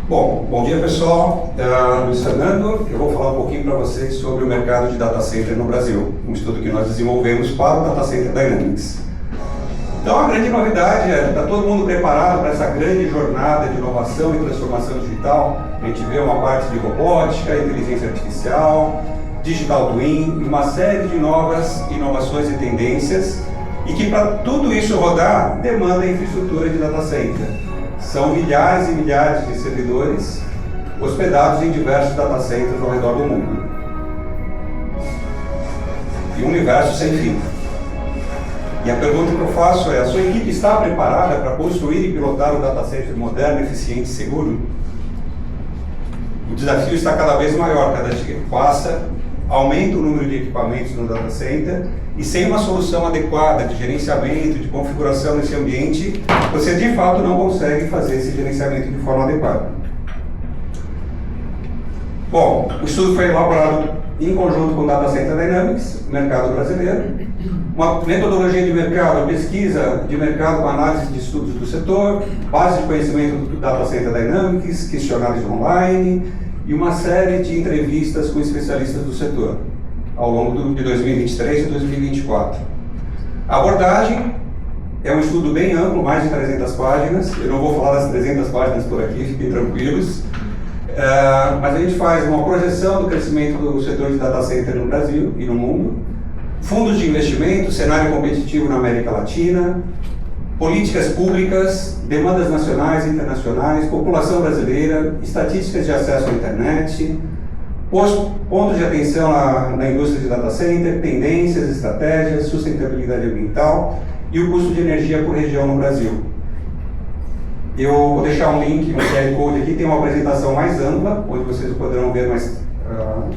Bom dia pessoal, Luiz Fernando, eu vou falar um pouquinho para vocês sobre o mercado de data center no Brasil, um estudo que nós desenvolvemos para o Data Center Dynamics. Então a grande novidade é, está todo mundo preparado para essa grande jornada de inovação e transformação digital? A gente vê uma parte de robótica, inteligência artificial, digital twin, uma série de novas inovações e tendências, e que para tudo isso rodar, demanda infraestrutura de data center. São milhares e milhares de servidores hospedados em diversos data centers ao redor do mundo. E um universo sem fim. E a pergunta que eu faço é, a sua equipe está preparada para construir e pilotar um data center moderno, eficiente e seguro? O desafio está cada vez maior, cada dia que passa, aumenta o número de equipamentos no data center, e sem uma solução adequada de gerenciamento, de configuração nesse ambiente, você de fato não consegue fazer esse gerenciamento de forma adequada. Bom, o estudo foi elaborado em conjunto com o Data Center Dynamics, mercado brasileiro, uma metodologia de mercado, pesquisa de mercado com análise de estudos do setor, base de conhecimento do Data Center Dynamics, questionários online e uma série de entrevistas com especialistas do setor ao longo de 2023 e 2024. A abordagem é um estudo bem amplo, mais de 300 páginas. Eu não vou falar das 300 páginas por aqui, fiquem tranquilos. Mas a gente faz uma projeção do crescimento do setor de data center no Brasil e no mundo, fundos de investimento, cenário competitivo na América Latina, políticas públicas, demandas nacionais e internacionais, população brasileira, estatísticas de acesso à internet, pontos de atenção na indústria de data center, tendências, estratégias, sustentabilidade ambiental e o custo de energia por região no Brasil. Eu vou deixar um link no QR Code aqui, tem uma apresentação mais ampla, onde vocês poderão ver mais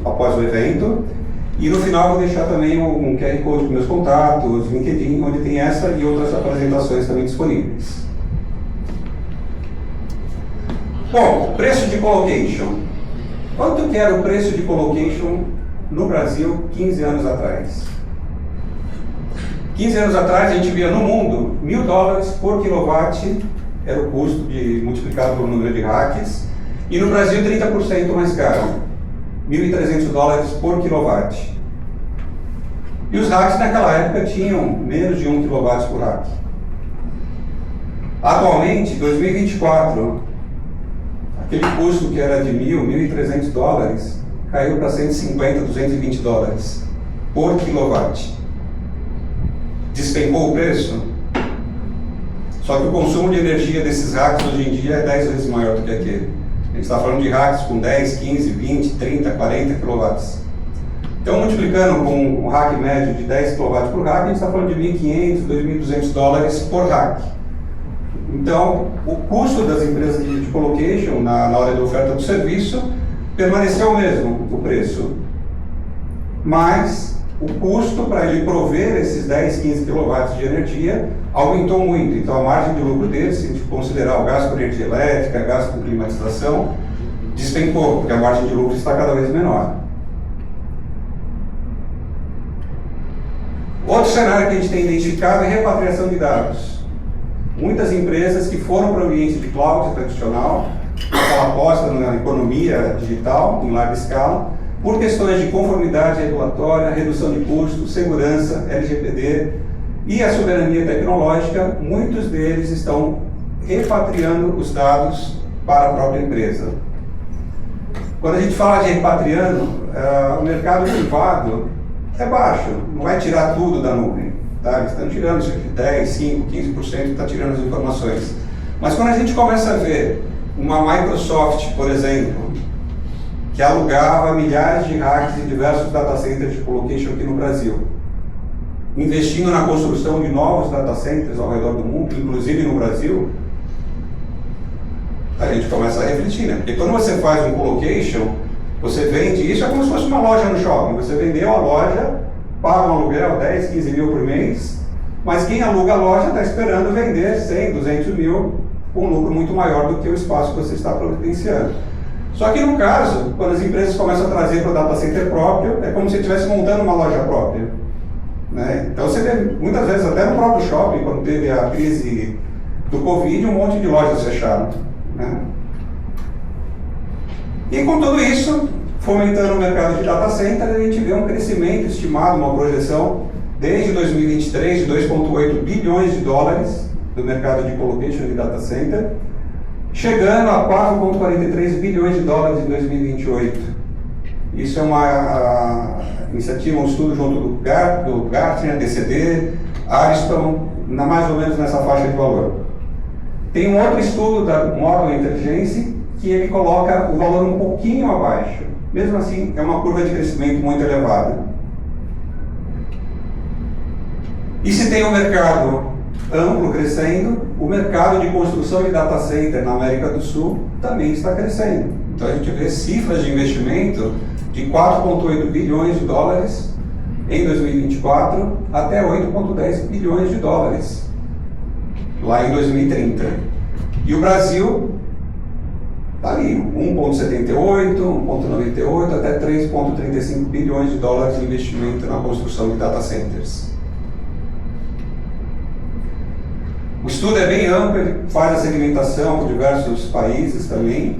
após o evento. E no final vou deixar também um QR Code com meus contatos, LinkedIn, onde tem essa e outras apresentações também disponíveis. Bom, preço de colocation. Quanto que era o preço de colocation no Brasil 15 anos atrás? 15 anos atrás a gente via no mundo $1.000 por quilowatt era o custo multiplicado pelo número de racks, e no Brasil 30% mais caro, $1.300 por quilowatt. E os racks naquela época tinham menos de 1 kW por rack. Atualmente, 2024, aquele custo que era de $1.300 caiu para $150, $220 por quilowatt. Despencou o preço? Só que o consumo de energia desses racks hoje em dia é 10 vezes maior do que aquele. A gente está falando de racks com 10, 15, 20, 30, 40 kW. Então, multiplicando com um rack médio de 10 kW por rack, a gente está falando de $1.500, $2.200 por rack. Então, o custo das empresas de colocation na hora da oferta do serviço permaneceu o mesmo, o preço. Mas o custo para ele prover esses 10, 15 kW de energia aumentou muito. Então, a margem de lucro dele, se a gente considerar o gasto com energia elétrica, gasto com climatização, despencou, porque a margem de lucro está cada vez menor. Outro cenário que a gente tem identificado é repatriação de dados. Muitas empresas que foram para o ambiente de cloud tradicional, aquela aposta na economia digital em larga escala, por questões de conformidade regulatória, redução de custos, segurança, LGPD e a soberania tecnológica, muitos deles estão repatriando os dados para a própria empresa. Quando a gente fala de repatriando, o mercado privado é baixo, não vai tirar tudo da nuvem. Tá? Eles estão tirando cerca de 10, 5, 15%, está tirando as informações. Mas quando a gente começa a ver uma Microsoft, por exemplo, que alugava milhares de racks em diversos data centers de colocation aqui no Brasil, investindo na construção de novos data centers ao redor do mundo, inclusive no Brasil, a gente começa a refletir, né? Porque quando você faz um colocation, você vende, isso é como se fosse uma loja no shopping, você vendeu a loja, paga um aluguel 10, 15 mil por mês, mas quem aluga a loja está esperando vender 100, 200 mil, com um lucro muito maior do que o espaço que você está providenciando. Só que no caso, quando as empresas começam a trazer para o data center próprio, é como se estivesse montando uma loja própria. Né? Então você vê, muitas vezes, até no próprio shopping, quando teve a crise do Covid, um monte de lojas fecharam. Né? E com tudo isso, fomentando o mercado de data center, a gente vê um crescimento estimado, uma projeção, desde 2023 de 2,8 bilhões de dólares do mercado de colocation de data center, chegando a 4,43 bilhões de dólares em 2028. Isso é uma iniciativa, um estudo junto do Gartner, DCD, Ariston, mais ou menos nessa faixa de valor. Tem um outro estudo da Model Intelligence que ele coloca o valor um pouquinho abaixo. Mesmo assim, é uma curva de crescimento muito elevada. E se tem um mercado amplo crescendo, o mercado de construção de data center na América do Sul também está crescendo. Então a gente vê cifras de investimento de 4,8 bilhões de dólares em 2024 até 8,10 bilhões de dólares lá em 2030. E o Brasil está ali, 1,78, 1,98 até 3,35 bilhões de dólares de investimento na construção de data centers. O estudo é bem amplo, ele faz a segmentação por diversos países também.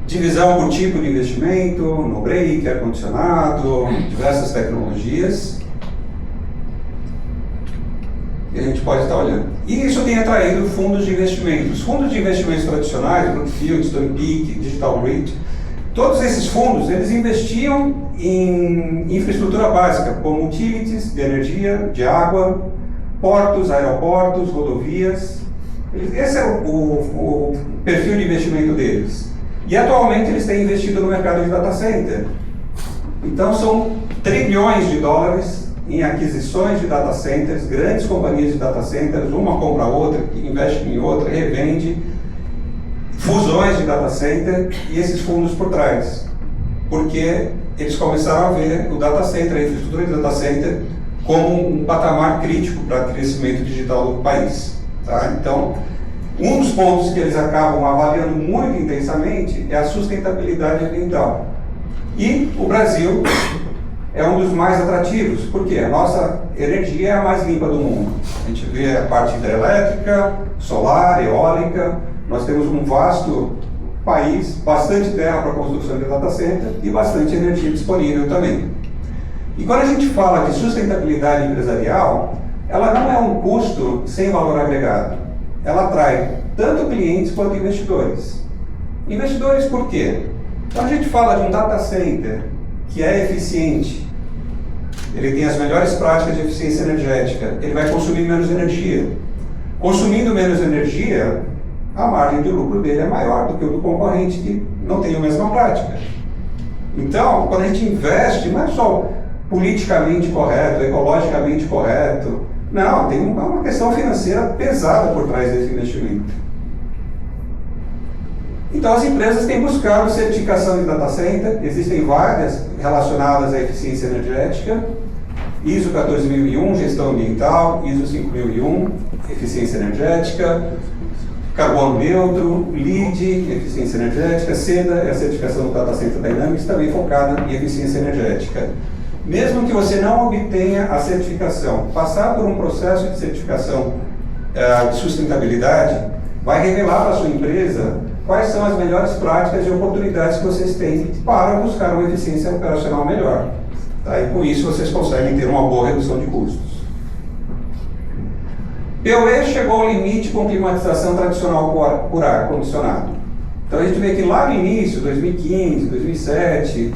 Divisão por tipo de investimento, no break, ar-condicionado, diversas tecnologias. E a gente pode estar olhando. E isso tem atraído fundos de investimentos. Fundos de investimentos tradicionais, Brookfield, Stonepeak, Digital Grid, todos esses fundos, eles investiam em infraestrutura básica, como utilities de energia, de água, portos, aeroportos, rodovias. Esse é o perfil de investimento deles. E atualmente eles têm investido no mercado de data center. Então são trilhões de dólares em aquisições de data centers, grandes companhias de data centers, uma compra a outra, investe em outra, revende, fusões de data center e esses fundos por trás. Porque eles começaram a ver o data center, a infraestrutura de data center, como um patamar crítico para o crescimento digital do país. Tá? Então, um dos pontos que eles acabam avaliando muito intensamente é a sustentabilidade ambiental. E o Brasil é um dos mais atrativos, porque a nossa energia é a mais limpa do mundo. A gente vê a parte hidrelétrica, solar, eólica, nós temos um vasto país, bastante terra para a construção de data center e bastante energia disponível também. E quando a gente fala de sustentabilidade empresarial, ela não é um custo sem valor agregado. Ela atrai tanto clientes quanto investidores. Investidores por quê? Então a gente fala de um data center que é eficiente, ele tem as melhores práticas de eficiência energética, ele vai consumir menos energia. Consumindo menos energia, a margem de lucro dele é maior do que o do concorrente que não tem a mesma prática. Então, quando a gente investe, não é só politicamente correto, ecologicamente correto. Não, tem uma questão financeira pesada por trás desse investimento. Então as empresas têm buscado certificação de data center, existem várias relacionadas à eficiência energética, ISO 14001, gestão ambiental, ISO 5001, eficiência energética, carbono neutro, LEED, eficiência energética, SEDA, é a certificação do Data Center Dynamics, também focada em eficiência energética. Mesmo que você não obtenha a certificação, passar por um processo de certificação de sustentabilidade vai revelar para a sua empresa quais são as melhores práticas e oportunidades que vocês têm para buscar uma eficiência operacional melhor. Tá? E com isso vocês conseguem ter uma boa redução de custos. POE chegou ao limite com climatização tradicional por ar-condicionado. Então a gente vê que lá no início, 2015, 2007,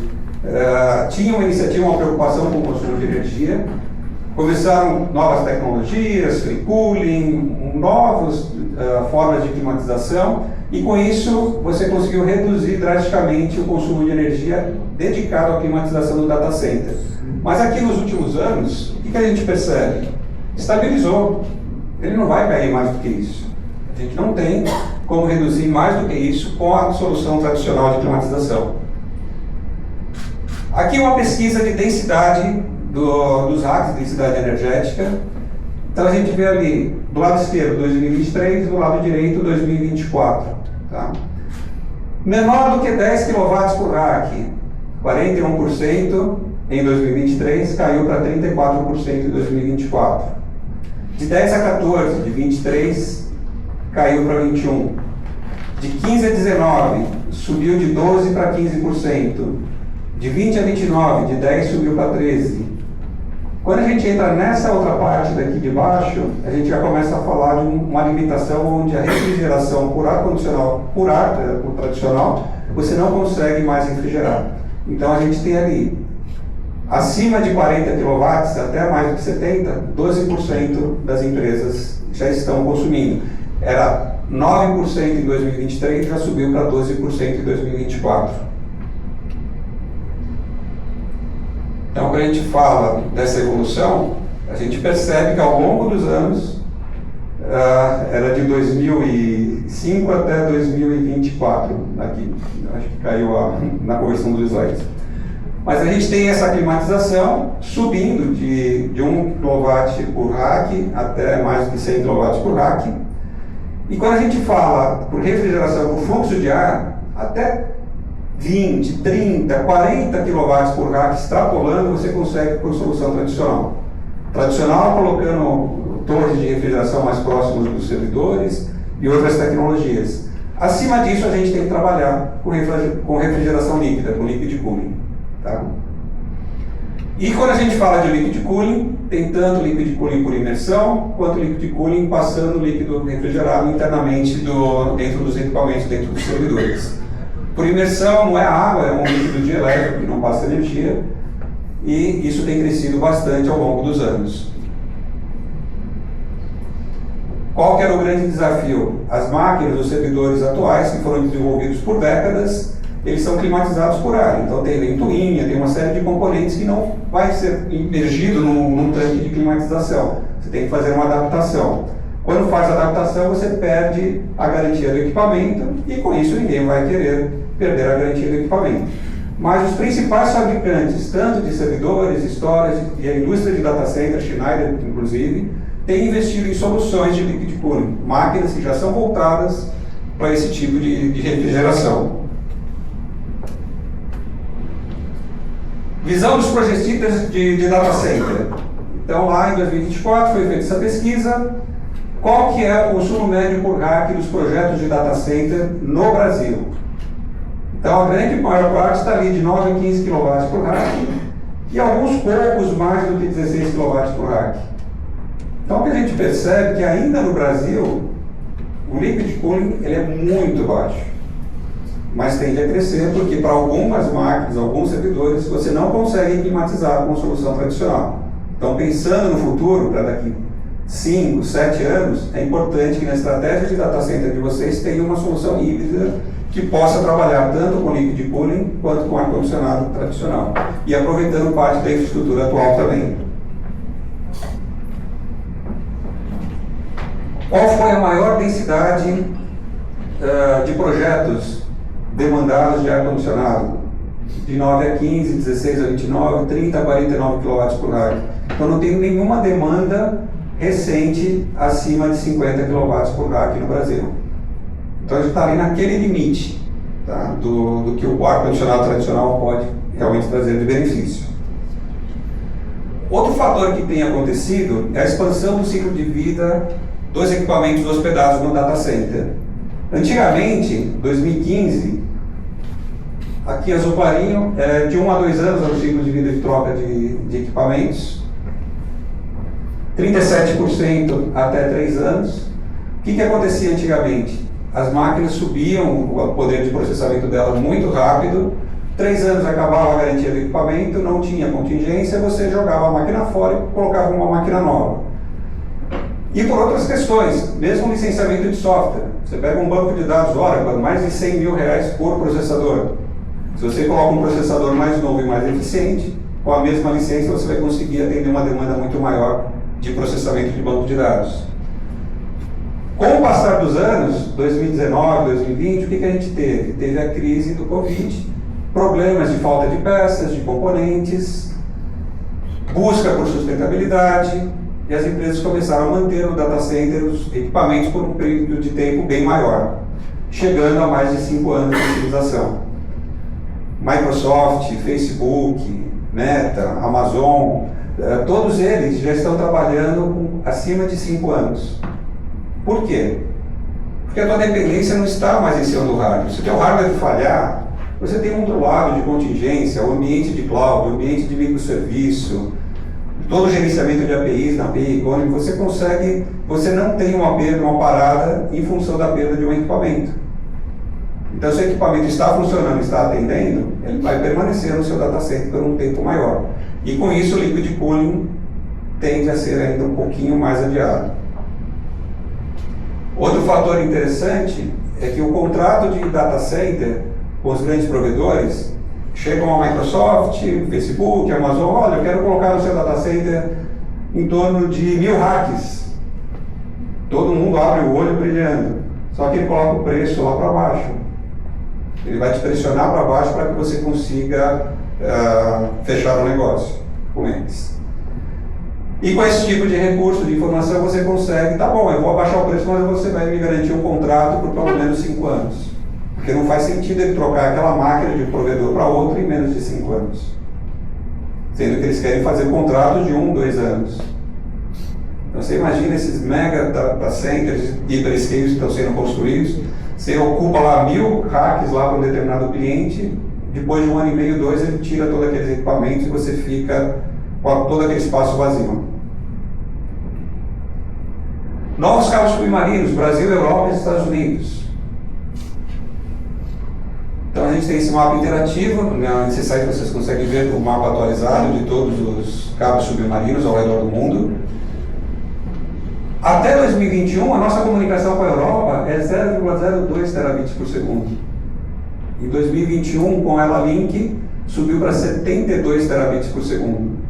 tinha uma iniciativa, uma preocupação com o consumo de energia. Começaram novas tecnologias, free cooling, novas formas de climatização, e com isso você conseguiu reduzir drasticamente o consumo de energia dedicado à climatização do data center. Mas aqui nos últimos anos, o que a gente percebe? Estabilizou. Ele não vai cair mais do que isso. A gente não tem como reduzir mais do que isso com a solução tradicional de climatização. Aqui uma pesquisa de densidade dos hacks, densidade energética. Então a gente vê ali, do lado esquerdo 2023, do lado direito 2024. Tá? Menor do que 10 kW por hack, 41% em 2023, caiu para 34% em 2024. De 10 a 14, de 23, caiu para 21. De 15 a 19, subiu de 12 para 15%. De 20 a 29, de 10 subiu para 13%. Quando a gente entra nessa outra parte daqui de baixo, a gente já começa a falar de uma limitação onde a refrigeração por ar condicional, por tradicional, você não consegue mais refrigerar. Então a gente tem ali, acima de 40 kW até mais do que 70, 12% das empresas já estão consumindo. Era 9% em 2023, já subiu para 12% em 2024. Então, quando a gente fala dessa evolução, a gente percebe que ao longo dos anos, era de 2005 até 2024, aqui, acho que caiu na conversão dos slides. Mas a gente tem essa climatização subindo de 1 kW por rack até mais de 100 kW por rack. E quando a gente fala por refrigeração por fluxo de ar, até 20, 30, 40 kW por rack extrapolando, você consegue por solução tradicional. Tradicional colocando torres de refrigeração mais próximas dos servidores e outras tecnologias. Acima disso, a gente tem que trabalhar com refrigeração líquida, com liquid cooling. Tá? E quando a gente fala de liquid cooling, tem tanto liquid cooling por imersão, quanto liquid cooling passando líquido refrigerado internamente dentro dos equipamentos, dentro dos servidores. Por imersão não é água, é um líquido dielétrico que não passa energia, e isso tem crescido bastante ao longo dos anos. Qual que era o grande desafio? As máquinas, os servidores atuais, que foram desenvolvidos por décadas, eles são climatizados por ar. Então tem ventoinha, tem uma série de componentes que não vai ser imergido num tanque de climatização. Você tem que fazer uma adaptação. Quando faz a adaptação, você perde a garantia do equipamento e com isso ninguém vai querer perder a garantia do equipamento. Mas os principais fabricantes, tanto de servidores, storage e a indústria de data center, Schneider inclusive, têm investido em soluções de liquid cooling, máquinas que já são voltadas para esse tipo de refrigeração. Visão dos projetistas de data center. Então lá em 2024 foi feita essa pesquisa. Qual que é o consumo médio por rack dos projetos de data center no Brasil? Então a grande maior parte está ali de 9 a 15 kW por rack e alguns poucos mais do que 16 kW por rack. Então o que a gente percebe é que ainda no Brasil o liquid cooling ele é muito baixo, mas tende a crescer porque para algumas máquinas, alguns servidores, você não consegue climatizar com solução tradicional. Então pensando no futuro, para daqui 5, 7 anos, é importante que na estratégia de data center de vocês tenha uma solução híbrida que possa trabalhar tanto com liquid cooling quanto com ar-condicionado tradicional e aproveitando parte da infraestrutura atual também. Qual foi a maior densidade de projetos demandados de ar-condicionado? De 9 a 15, 16 a 29, 30 a 49 kW por rack. Então não tem nenhuma demanda recente acima de 50 kW por rack no Brasil. Então a gente está ali naquele limite, tá, do que o ar-condicionado tradicional pode realmente trazer de benefício. Outro fator que tem acontecido é a expansão do ciclo de vida dos equipamentos hospedados no data center. Antigamente, 2015, aqui a Zuparinho, de 1 a 2 anos é o ciclo de vida de troca de equipamentos, 37% até 3 anos. O que acontecia antigamente? As máquinas subiam o poder de processamento delas muito rápido, 3 anos acabava a garantia do equipamento, não tinha contingência, você jogava a máquina fora e colocava uma máquina nova. E por outras questões, mesmo licenciamento de software. Você pega um banco de dados Oracle, mais de 100 mil reais por processador. Se você coloca um processador mais novo e mais eficiente, com a mesma licença você vai conseguir atender uma demanda muito maior de processamento de banco de dados. Com o passar dos anos, 2019, 2020, o que a gente teve? Teve a crise do Covid, problemas de falta de peças, de componentes, busca por sustentabilidade, e as empresas começaram a manter no data center os equipamentos por um período de tempo bem maior, chegando a mais de 5 anos de utilização. Microsoft, Facebook, Meta, Amazon, todos eles já estão trabalhando com acima de 5 anos. Por quê? Porque a tua dependência não está mais em cima do hardware. Se o teu hardware falhar, você tem um outro lado de contingência, o ambiente de cloud, o ambiente de microserviço, todo o gerenciamento de APIs na API Economy, você não tem uma perda, uma parada em função da perda de um equipamento. Então, se o equipamento está funcionando, está atendendo, ele vai permanecer no seu data center por um tempo maior. E com isso, o liquid cooling tende a ser ainda um pouquinho mais adiado. Outro fator interessante é que o contrato de data center com os grandes provedores, chegam a Microsoft, Facebook, Amazon, olha, eu quero colocar no seu data center em torno de 1000 racks. Todo mundo abre o olho brilhando, só que ele coloca o preço lá para baixo. Ele vai te pressionar para baixo para que você consiga fechar o negócio com eles. E com esse tipo de recurso de informação você consegue, tá bom, eu vou abaixar o preço, mas você vai me garantir um contrato por pelo menos 5 anos. Porque não faz sentido ele trocar aquela máquina de um provedor para outro em menos de 5 anos. Sendo que eles querem fazer contratos de 1, 2 anos. Então você imagina esses mega data centers, hyperscalers que estão sendo construídos, você ocupa lá 1000 racks lá para um determinado cliente, depois de 1 ano e meio, 2, ele tira todos aqueles equipamentos e você fica com todo aquele espaço vazio. Novos cabos submarinos, Brasil, Europa e Estados Unidos. Então a gente tem esse mapa interativo, nesse site vocês conseguem ver o mapa atualizado de todos os cabos submarinos ao redor do mundo. Até 2021, a nossa comunicação com a Europa é 0,02 terabits por segundo. Em 2021, com ela Link, subiu para 72 terabits por segundo.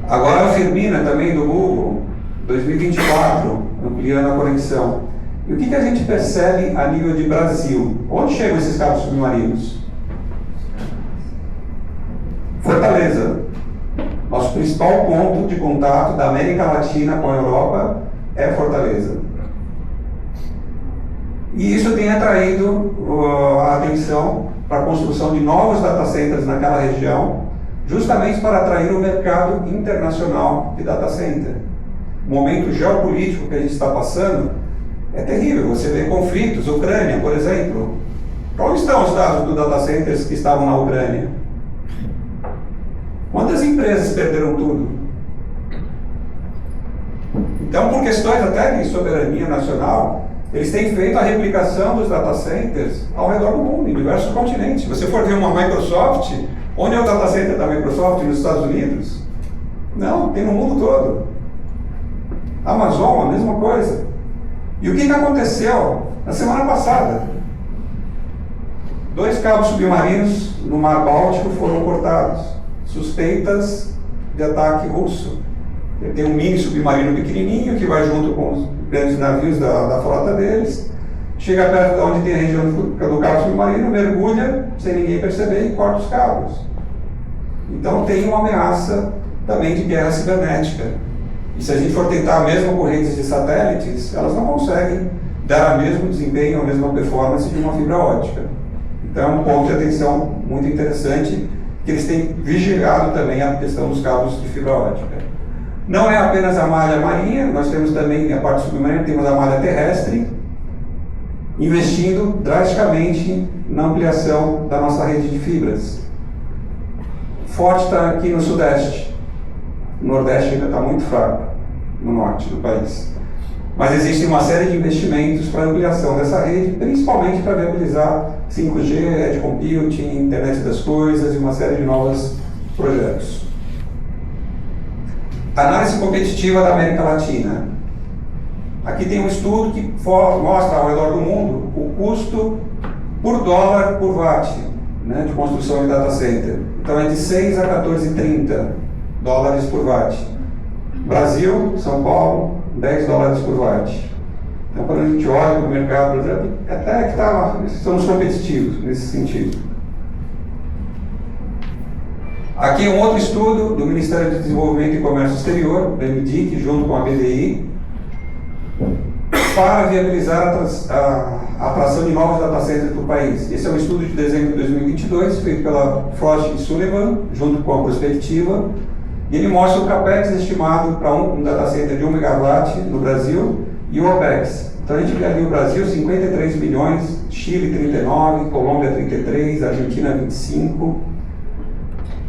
Agora a Firmina, também do Google, 2024, ampliando a conexão. E o que a gente percebe a nível de Brasil? Onde chegam esses cabos submarinos? Fortaleza. Nosso principal ponto de contato da América Latina com a Europa é Fortaleza. E isso tem atraído a atenção para a construção de novos data centers naquela região, justamente para atrair o mercado internacional de data center. O momento geopolítico que a gente está passando é terrível. Você vê conflitos, Ucrânia, por exemplo. Onde estão os dados dos data centers que estavam na Ucrânia? Quantas empresas perderam tudo? Então, por questões até de soberania nacional, eles têm feito a replicação dos data centers ao redor do mundo, em diversos continentes. Se você for ver uma Microsoft, onde é o data center da Microsoft? Nos Estados Unidos? Não, tem no mundo todo. Amazon, a mesma coisa. E o que aconteceu na semana passada? 2 cabos submarinos no Mar Báltico foram cortados, suspeitas de ataque russo. Ele tem um mini submarino pequenininho que vai junto com os grandes navios da frota deles, chega perto de onde tem a região do cabo submarino, mergulha sem ninguém perceber e corta os cabos. Então tem uma ameaça também de guerra cibernética. E se a gente for tentar mesmo com redes de satélites, elas não conseguem dar o mesmo desempenho, a mesma performance de uma fibra ótica. Então é um ponto de atenção muito interessante, que eles têm vigiado também a questão dos cabos de fibra ótica. Não é apenas a malha marinha, nós temos também a parte submarina, temos a malha terrestre, investindo drasticamente na ampliação da nossa rede de fibras. Forte está aqui no Sudeste. O Nordeste ainda está muito fraco, no Norte do país. Mas existe uma série de investimentos para a ampliação dessa rede, principalmente para viabilizar 5G, Edge Computing, Internet das Coisas e uma série de novos projetos. Análise competitiva da América Latina. Aqui tem um estudo que mostra ao redor do mundo o custo por dólar por watt, né, de construção de data center. Então é de 6 a 14,30 dólares por watt. Brasil, São Paulo, 10 dólares por watt. Então quando a gente olha para o mercado, até que somos competitivos nesse sentido. Aqui um outro estudo do Ministério de Desenvolvimento e Comércio Exterior, o MDIC, junto com a BDI, para viabilizar a atração de novos data centers para o país. Esse é um estudo de dezembro de 2022, feito pela Frost Sullivan, junto com a Prospectiva, e ele mostra o capex estimado para um data center de 1 megawatt no Brasil e o OPEX. Então a gente vê ali o Brasil 53 milhões, Chile 39, Colômbia 33, Argentina 25.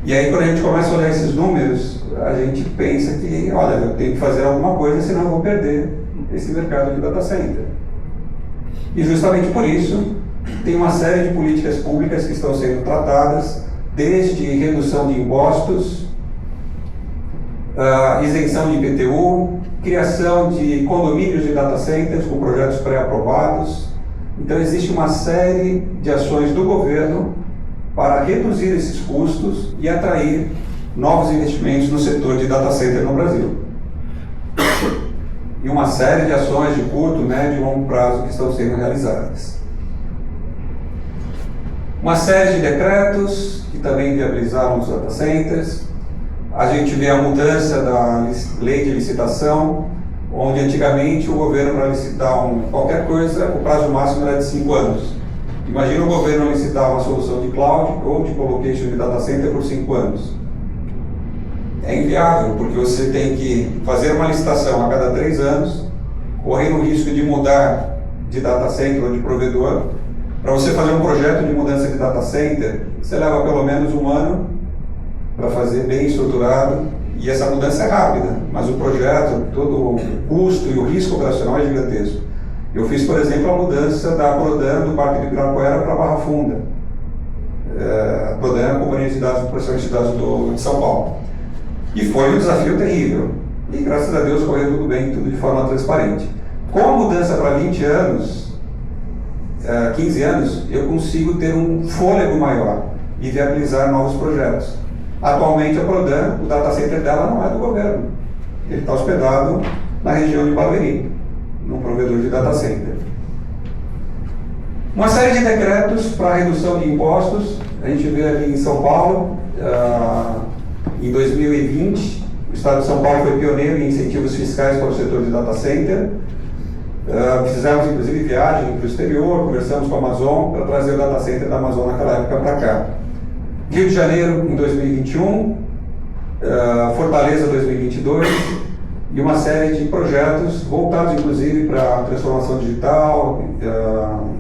E aí quando a gente começa a olhar esses números, a gente pensa que, olha, eu tenho que fazer alguma coisa, senão eu vou perder esse mercado de data center. E justamente por isso, tem uma série de políticas públicas que estão sendo tratadas, desde redução de impostos, isenção de IPTU, criação de condomínios de data centers com projetos pré-aprovados. Então existe uma série de ações do governo para reduzir esses custos e atrair novos investimentos no setor de data center no Brasil. E uma série de ações de curto, médio e longo prazo que estão sendo realizadas. Uma série de decretos que também viabilizaram os data centers. A gente vê a mudança da lei de licitação, onde antigamente o governo, para licitar qualquer coisa, o prazo máximo era de 5 anos. Imagina o governo licitar uma solução de cloud ou de colocation de data center por 5 anos. É inviável, porque você tem que fazer uma licitação a cada 3 anos, correndo o risco de mudar de data center ou de provedor. Para você fazer um projeto de mudança de data center, você leva pelo menos 1 ano para fazer bem estruturado, e essa mudança é rápida, mas o projeto, todo o custo e o risco operacional é gigantesco. Eu fiz, por exemplo, a mudança da Prodan do Parque de Ibirapuera para Barra Funda. A Prodan é a companhia de dados, processamento de dados de São Paulo. E foi um desafio terrível. E graças a Deus correu tudo bem, tudo de forma transparente. Com a mudança para 20 anos, 15 anos, eu consigo ter um fôlego maior e viabilizar novos projetos. Atualmente a Prodan, o data center dela não é do governo. Ele está hospedado na região de Barueri, num provedor de data center. Uma série de decretos para redução de impostos. A gente vê ali em São Paulo, em 2020, o Estado de São Paulo foi pioneiro em incentivos fiscais para o setor de data center. Fizemos inclusive viagem para o exterior, conversamos com a Amazon para trazer o data center da Amazon naquela época para cá. Rio de Janeiro em 2021, Fortaleza 2022 e uma série de projetos voltados inclusive para a transformação digital,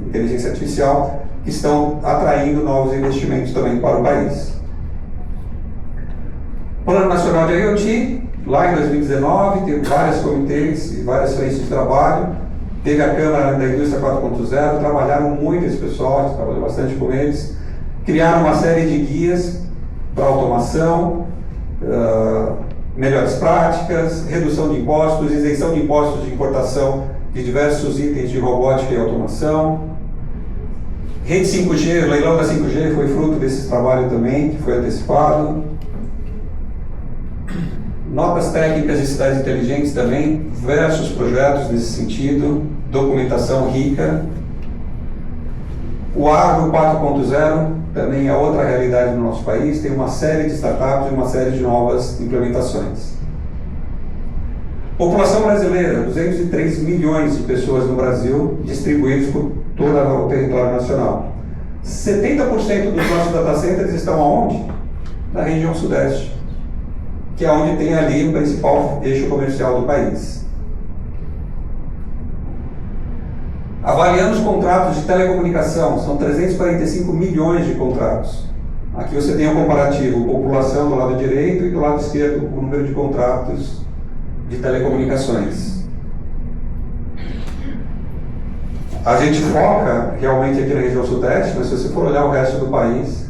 inteligência artificial, que estão atraindo novos investimentos também para o país. Plano Nacional de IoT, lá em 2019, teve vários comitês e várias frentes de trabalho. Teve a Câmara da Indústria 4.0, trabalharam muito esse pessoal, a gente trabalhou bastante com eles. Criaram uma série de guias para automação, melhores práticas, redução de impostos, isenção de impostos de importação de diversos itens de robótica e automação. Rede 5G, o leilão da 5G foi fruto desse trabalho também, que foi antecipado. Notas técnicas de cidades inteligentes também, diversos projetos nesse sentido, documentação rica. O Agro 4.0 também é outra realidade no nosso país, tem uma série de startups e uma série de novas implementações. População brasileira, 203 milhões de pessoas no Brasil, distribuídos por todo o território nacional. 70% dos nossos data centers estão aonde? Na região sudeste, que é onde tem ali o principal eixo comercial do país. Avaliando os contratos de telecomunicação, são 345 milhões de contratos. Aqui você tem o comparativo, população do lado direito e do lado esquerdo, o número de contratos de telecomunicações. A gente foca realmente aqui na região sudeste, mas se você for olhar o resto do país,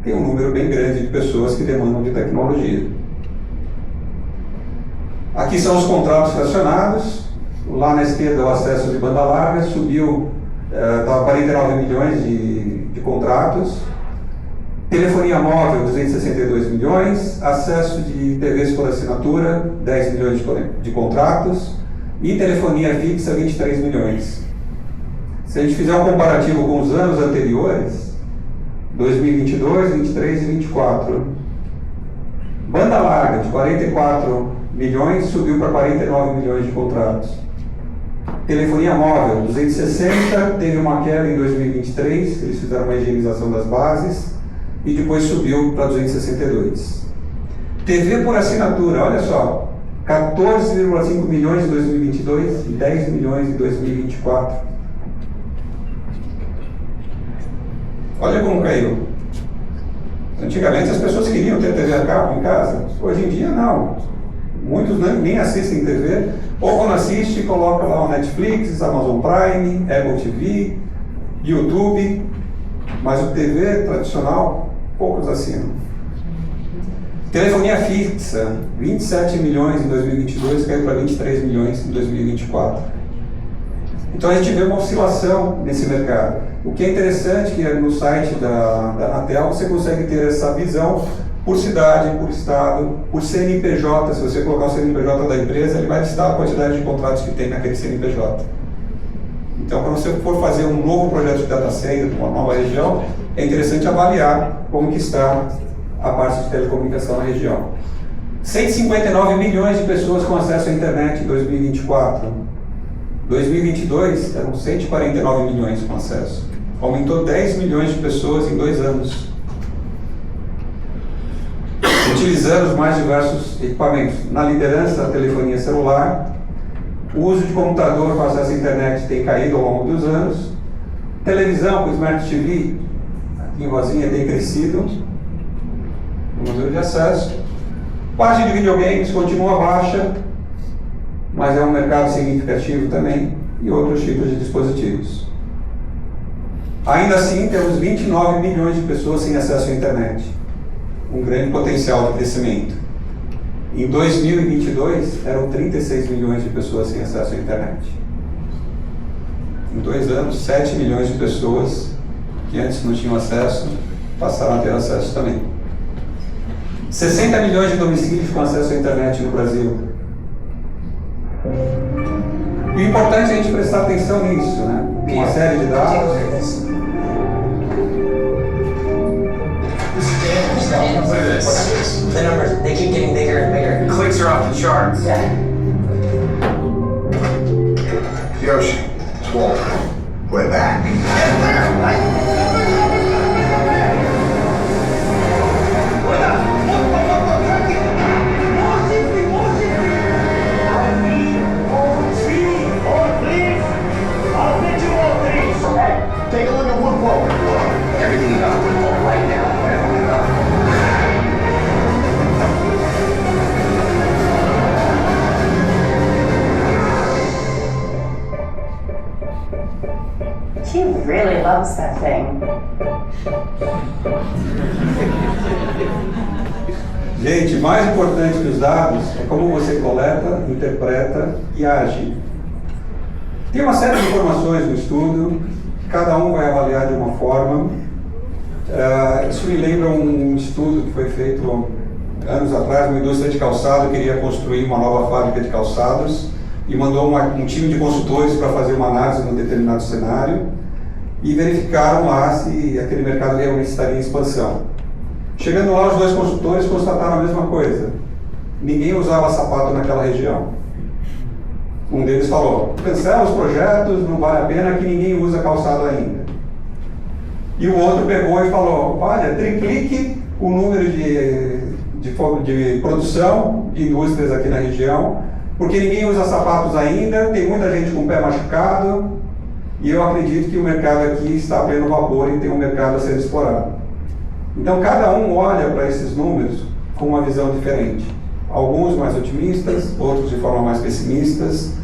tem um número bem grande de pessoas que demandam de tecnologia. Aqui são os contratos fracionados. Lá na esquerda o acesso de banda larga subiu, estava 49 milhões de contratos. Telefonia móvel, 262 milhões. Acesso de TVs por assinatura, 10 milhões de contratos. E telefonia fixa, 23 milhões. Se a gente fizer um comparativo com os anos anteriores, 2022, 23 e 24, banda larga de 44 milhões subiu para 49 milhões de contratos. Telefonia móvel, 260, teve uma queda em 2023, eles fizeram uma higienização das bases, e depois subiu para 262. TV por assinatura, olha só, 14,5 milhões em 2022 e 10 milhões em 2024. Olha como caiu. Antigamente as pessoas queriam ter TV a cabo em casa. Hoje em dia não. Muitos nem assistem TV. Ou quando assiste, coloca lá o Netflix, Amazon Prime, Apple TV, YouTube. Mas o TV tradicional, poucos assinam. Telefonia fixa, 27 milhões em 2022, caiu para 23 milhões em 2024. Então a gente vê uma oscilação nesse mercado. O que é interessante é que no site da Anatel você consegue ter essa visão por cidade, por estado, por CNPJ. Se você colocar o CNPJ da empresa, ele vai listar a quantidade de contratos que tem naquele CNPJ. Então, quando você for fazer um novo projeto de data center, uma nova região, é interessante avaliar como que está a parte de telecomunicação na região. 159 milhões de pessoas com acesso à internet em 2024. 2022 eram 149 milhões com acesso. Aumentou 10 milhões de pessoas em 2 anos. Utilizando os mais diversos equipamentos. Na liderança da telefonia celular, o uso de computador com acesso à internet tem caído ao longo dos anos. Televisão com Smart TV, aqui em rosinha, tem crescido o número de acesso. Parte de videogames continua baixa, mas é um mercado significativo também, e outros tipos de dispositivos. Ainda assim, temos 29 milhões de pessoas sem acesso à internet, um grande potencial de crescimento. Em 2022, eram 36 milhões de pessoas sem acesso à internet. Em 2 anos, 7 milhões de pessoas que antes não tinham acesso, passaram a ter acesso também. 60 milhões de domicílios com acesso à internet no Brasil. E o importante é a gente prestar atenção nisso, né? Uma série de dados. Look at this. The numbers, they keep getting bigger and bigger. Clicks are off the charts. Yeah. Yoshi, it's Walter. We're back. Take a look at Woodwall. Everything about Woodwall right now. He really loves that thing. Gente, mais importante que os dados é como você coleta, interpreta e age. Tem uma série de informações no estudo, cada um vai avaliar de uma forma. Isso me lembra um estudo que foi feito anos atrás, uma indústria de calçado queria construir uma nova fábrica de calçados e mandou um time de consultores para fazer uma análise de um determinado cenário e verificaram lá se aquele mercado realmente estaria em expansão. Chegando lá, os 2 consultores constataram a mesma coisa. Ninguém usava sapato naquela região. Um deles falou, cancela os projetos, não vale a pena que ninguém usa calçado ainda. E o outro pegou e falou, olha, triplique o número de produção de indústrias aqui na região, porque ninguém usa sapatos ainda, tem muita gente com o pé machucado, e eu acredito que o mercado aqui está a pleno vapor e tem um mercado a ser explorado. Então cada um olha para esses números com uma visão diferente. Alguns mais otimistas, outros de forma mais pessimistas,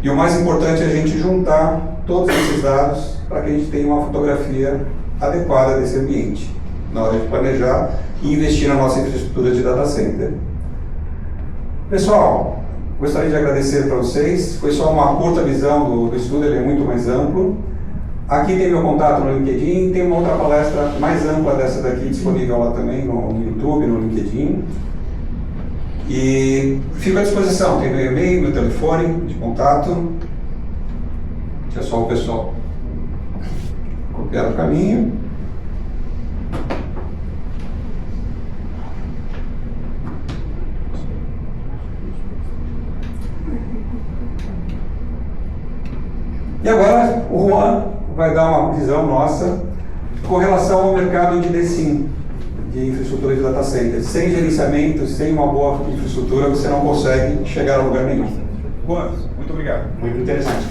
e o mais importante é a gente juntar todos esses dados para que a gente tenha uma fotografia adequada desse ambiente, na hora de planejar e investir na nossa infraestrutura de data center. Pessoal, gostaria de agradecer para vocês, foi só uma curta visão do estudo, ele é muito mais amplo. Aqui tem meu contato no LinkedIn, tem uma outra palestra mais ampla dessa daqui disponível lá também no YouTube, no LinkedIn. E fico à disposição, tem meu e-mail, meu telefone de contato. É só o pessoal copiar o caminho. E agora o Juan vai dar uma visão nossa com relação ao mercado de DSIM. de infraestrutura de data center. Sem gerenciamento, sem uma boa infraestrutura, você não consegue chegar a lugar nenhum. Juan, muito obrigado. Muito interessante.